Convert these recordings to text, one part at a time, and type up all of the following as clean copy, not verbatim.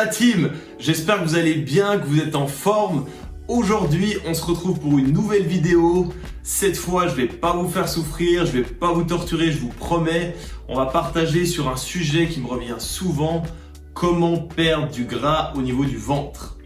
la team, j'espère que vous allez bien, que vous êtes en forme. Aujourd'hui, on se retrouve pour une nouvelle vidéo. Cette fois, je vais pas vous faire souffrir, je vais pas vous torturer, je vous promets. On va partager sur un sujet qui me revient souvent, comment perdre du gras au niveau du ventre.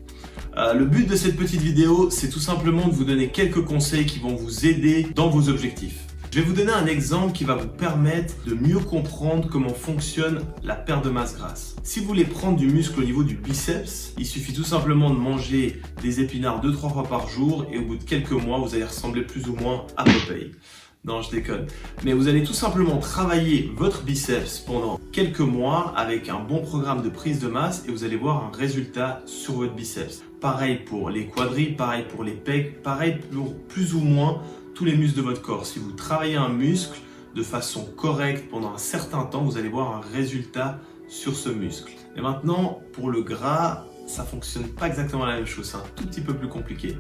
Le but de cette petite vidéo, c'est tout simplement de vous donner quelques conseils qui vont vous aider dans vos objectifs. Je vais vous donner un exemple qui va vous permettre de mieux comprendre comment fonctionne la perte de masse grasse. Si vous voulez prendre du muscle au niveau du biceps, il suffit tout simplement de manger des épinards 2-3 fois par jour et au bout de quelques mois, vous allez ressembler plus ou moins à Popeye. Non, je déconne. Mais vous allez tout simplement travailler votre biceps pendant quelques mois avec un bon programme de prise de masse et vous allez voir un résultat sur votre biceps. Pareil pour les quadris, pareil pour les pecs, pareil pour plus ou moins tous les muscles de votre corps. Si vous travaillez un muscle de façon correcte pendant un certain temps, vous allez voir un résultat sur ce muscle. Et maintenant, pour le gras, ça fonctionne pas exactement la même chose. C'est un tout petit peu plus compliqué.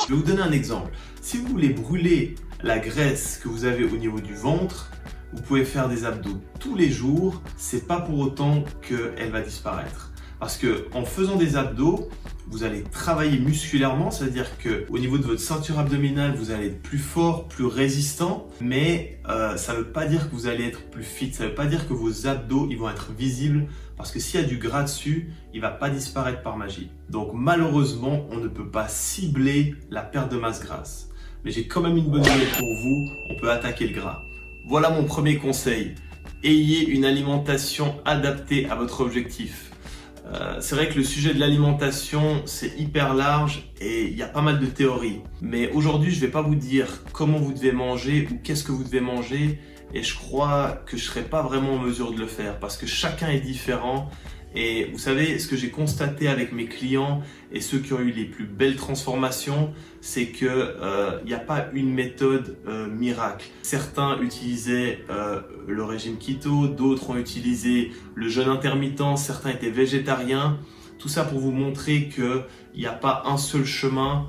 Je vais vous donner un exemple. Si vous voulez brûler la graisse que vous avez au niveau du ventre, vous pouvez faire des abdos tous les jours, c'est pas pour autant qu'elle va disparaître. Parce que en faisant des abdos, vous allez travailler musculairement, c'est-à-dire qu'au niveau de votre ceinture abdominale, vous allez être plus fort, plus résistant, mais ça ne veut pas dire que vous allez être plus fit, ça ne veut pas dire que vos abdos ils vont être visibles, parce que s'il y a du gras dessus, il ne va pas disparaître par magie. Donc malheureusement, on ne peut pas cibler la perte de masse grasse. Mais j'ai quand même une bonne nouvelle pour vous, on peut attaquer le gras. Voilà mon premier conseil, ayez une alimentation adaptée à votre objectif. C'est vrai que le sujet de l'alimentation, c'est hyper large et il y a pas mal de théories. Mais aujourd'hui, je ne vais pas vous dire comment vous devez manger ou qu'est-ce que vous devez manger. Et je crois que je ne serai pas vraiment en mesure de le faire parce que chacun est différent. Et vous savez, ce que j'ai constaté avec mes clients et ceux qui ont eu les plus belles transformations, c'est que il n'y a pas une méthode miracle. Certains utilisaient le régime keto, d'autres ont utilisé le jeûne intermittent, certains étaient végétariens. Tout ça pour vous montrer qu'il n'y a pas un seul chemin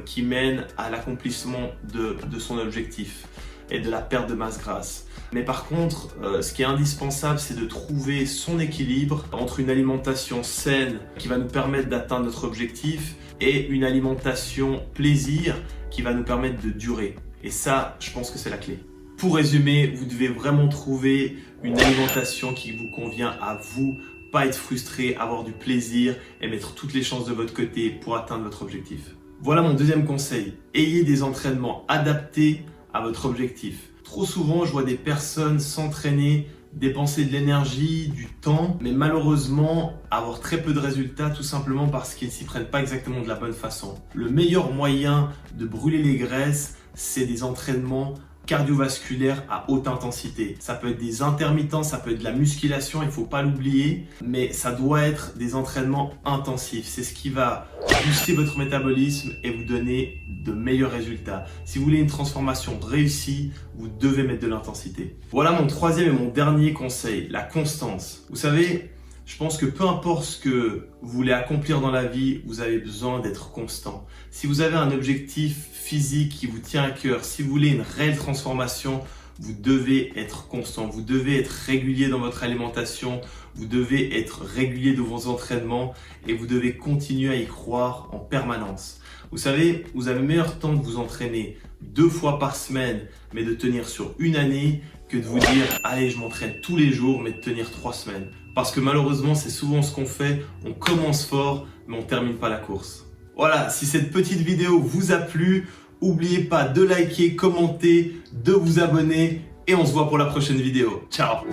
qui mène à l'accomplissement de son objectif et de la perte de masse grasse. Mais par contre, ce qui est indispensable, c'est de trouver son équilibre entre une alimentation saine qui va nous permettre d'atteindre notre objectif et une alimentation plaisir qui va nous permettre de durer. Et ça, je pense que c'est la clé. Pour résumer, vous devez vraiment trouver une alimentation qui vous convient à vous, pas être frustré, avoir du plaisir et mettre toutes les chances de votre côté pour atteindre votre objectif. Voilà mon deuxième conseil. Ayez des entraînements adaptés à votre objectif. Trop souvent, je vois des personnes s'entraîner, dépenser de l'énergie, du temps, mais malheureusement avoir très peu de résultats tout simplement parce qu'ils ne s'y prennent pas exactement de la bonne façon. Le meilleur moyen de brûler les graisses, c'est des entraînements cardiovasculaires à haute intensité. Ça peut être des intermittents, ça peut être de la musculation, il ne faut pas l'oublier, mais ça doit être des entraînements intensifs. C'est ce qui va booster votre métabolisme et vous donner de meilleurs résultats. Si vous voulez une transformation réussie, vous devez mettre de l'intensité. Voilà mon troisième et mon dernier conseil, la constance. Vous savez, je pense que peu importe ce que vous voulez accomplir dans la vie, vous avez besoin d'être constant. Si vous avez un objectif physique qui vous tient à cœur, si vous voulez une réelle transformation, vous devez être constant, vous devez être régulier dans votre alimentation, vous devez être régulier dans vos entraînements et vous devez continuer à y croire en permanence. Vous savez, vous avez meilleur temps de vous entraîner 2 fois par semaine, mais de tenir sur une année, que de vous dire « Allez, je m'entraîne tous les jours, mais de tenir 3 semaines. » Parce que malheureusement, c'est souvent ce qu'on fait. On commence fort, mais on ne termine pas la course. Voilà, si cette petite vidéo vous a plu, n'oubliez pas de liker, commenter, de vous abonner et on se voit pour la prochaine vidéo. Ciao!